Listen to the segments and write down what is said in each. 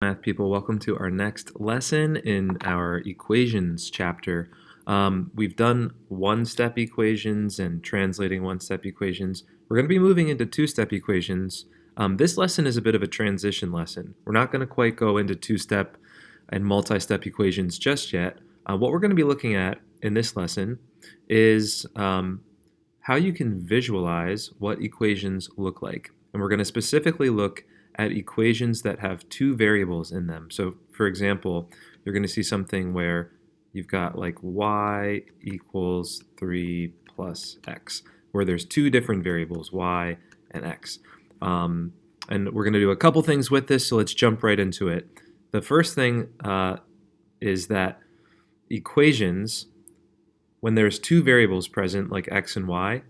math people? Welcome to our next lesson in our equations chapter. We've done one-step equations and translating one-step equations. We're going to be moving into two-step equations. This lesson is a bit of a transition lesson. We're not going to quite go into two-step and multi-step equations just yet. What we're going to be looking at in this lesson is how you can visualize what equations look like. And we're going to specifically look at equations that have two variables in them. So for example, you're going to see something where you've got like y equals 3 plus x, where there's two different variables, y and x. And we're going to do a couple things with this, so let's jump right into it. The first thing is that equations, when there's two variables present, like x and y,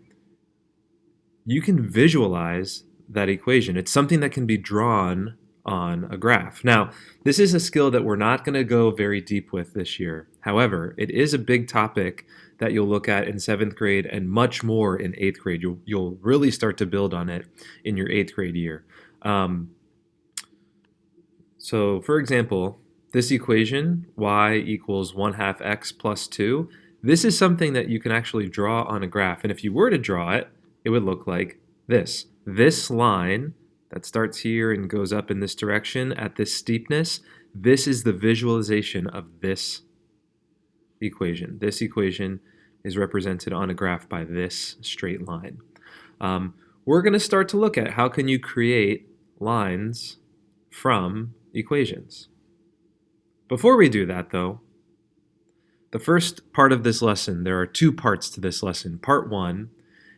you can visualize that equation. It's something that can be drawn on a graph. Now, this is a skill that we're not going to go very deep with this year. However, it is a big topic that you'll look at in 7th grade and much more in 8th grade. You'll really start to build on it in your 8th grade year. So, for example, this equation, y equals 1/2 x plus 2, this is something that you can actually draw on a graph. And if you were to draw it, it would look like this. This line that starts here and goes up in this direction at this steepness, this is the visualization of this equation. This equation is represented on a graph by this straight line. We're going to start to look at how can you create lines from equations. Before we do that, though, the first part of this lesson, there are two parts to this lesson. Part one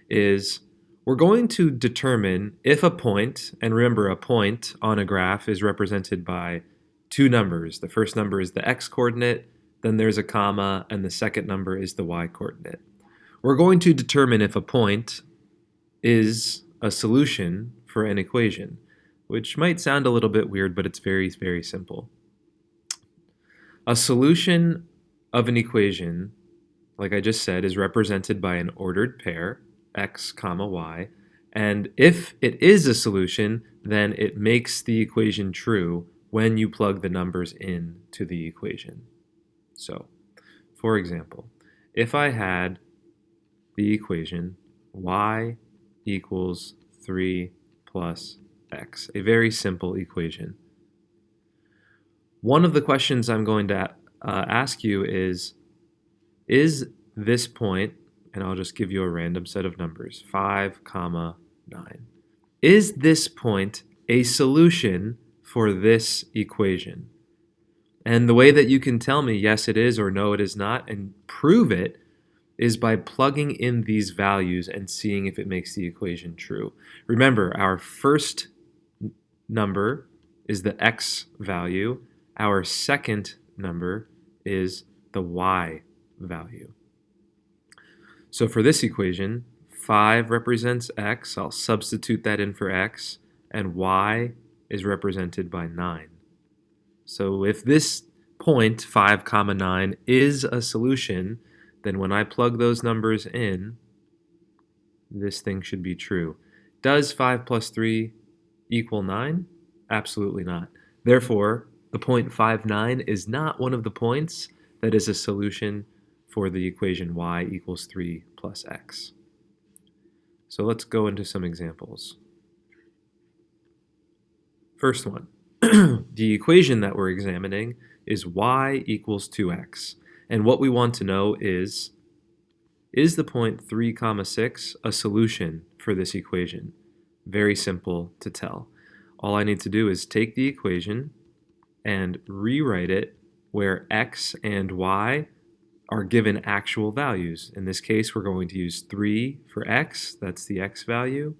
is we're going to determine if a point, and remember a point on a graph is represented by two numbers. The first number is the x-coordinate, then there's a comma, and the second number is the y-coordinate. We're going to determine if a point is a solution for an equation, which might sound a little bit weird, but it's very, very simple. A solution of an equation, like I just said, is represented by an ordered pair, x comma y, and if it is a solution, then it makes the equation true when you plug the numbers in to the equation. So, for example, if I had the equation y equals 3 plus x, a very simple equation, one of the questions I'm going to ask you is this point, and I'll just give you a random set of numbers, 5, 9. Is this point a solution for this equation? And the way that you can tell me yes it is or no it is not and prove it is by plugging in these values and seeing if it makes the equation true. Remember, our first number is the x value. Our second number is the y value. So for this equation, 5 represents x. I'll substitute that in for x, and y is represented by 9. So if this point, 5, 9, is a solution, then when I plug those numbers in, this thing should be true. Does 5 plus 3 equal 9? Absolutely not. Therefore, the point 5, 9 is not one of the points that is a solution for the equation y equals 3 plus x. So let's go into some examples. First one, the equation that we're examining is y equals 2x. And what we want to know is the point 3, 6 a solution for this equation? Very simple to tell. All I need to do is take the equation and rewrite it where x and y are given actual values. In this case, we're going to use 3 for x, that's the x value,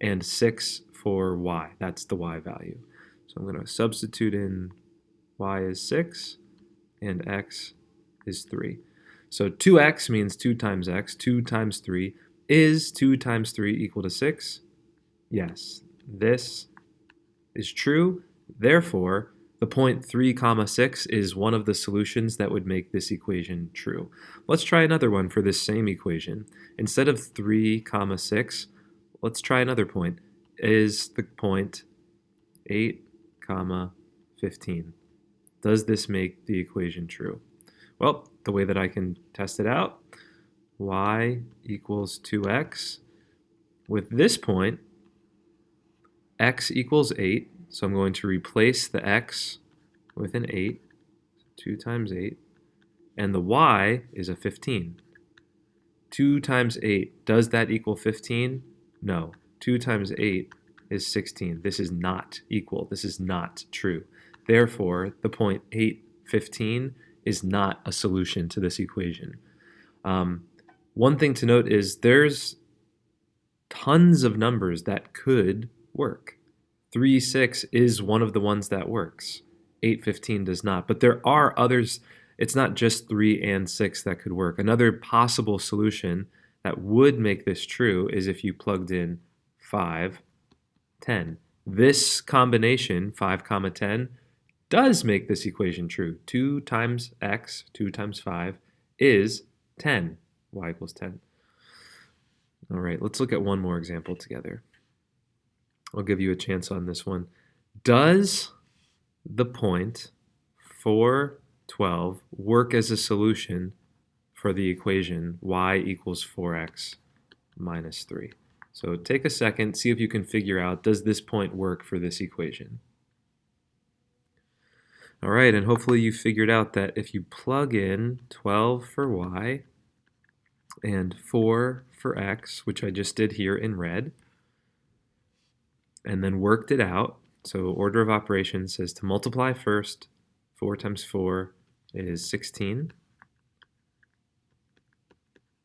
and 6 for y, that's the y value. So I'm going to substitute in y is 6 and x is 3. So 2x means 2 times x. 2 times 3. Is 2 times 3 equal to 6? Yes, this is true. Therefore, the point 3, 6 is one of the solutions that would make this equation true. Let's try another one for this same equation. Instead of 3, 6, let's try another point. Is the point 8, 15. Does this make the equation true? Well, the way that I can test it out, y equals 2x. With this point, x equals 8, so I'm going to replace the x with an 8, 2 times 8, and the y is a 15. 2 times 8, does that equal 15? No. 2 times 8 is 16. This is not equal. This is not true. Therefore, the point 8, 15 is not a solution to this equation. One thing to note is there's tons of numbers that could work. 3, 6 is one of the ones that works. 8, 15 does not. But there are others. It's not just 3 and 6 that could work. Another possible solution that would make this true is if you plugged in 5, 10. This combination, 5, 10, does make this equation true. 2 times x, 2 times 5, is 10. Y equals 10. All right, let's look at one more example together. I'll give you a chance on this one. Does the point 4, 12 work as a solution for the equation y equals 4x minus 3? So take a second, see if you can figure out, does this point work for this equation? All right, and hopefully you figured out that if you plug in 12 for y and 4 for x, which I just did here in red, and then worked it out, so order of operations says to multiply first, 4 times 4 is 16,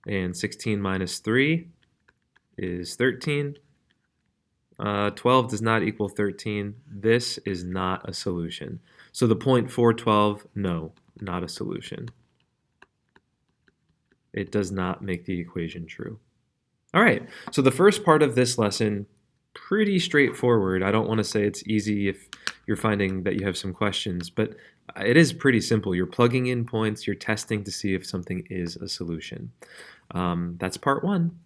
and 16 minus 3 is 13. 12 does not equal 13. This is not a solution. So the point 412, no, not a solution. It does not make the equation true. All right, so the first part of this lesson, pretty straightforward. I don't want to say it's easy if you're finding that you have some questions, but it is pretty simple. You're plugging in points, you're testing to see if something is a solution. That's part one.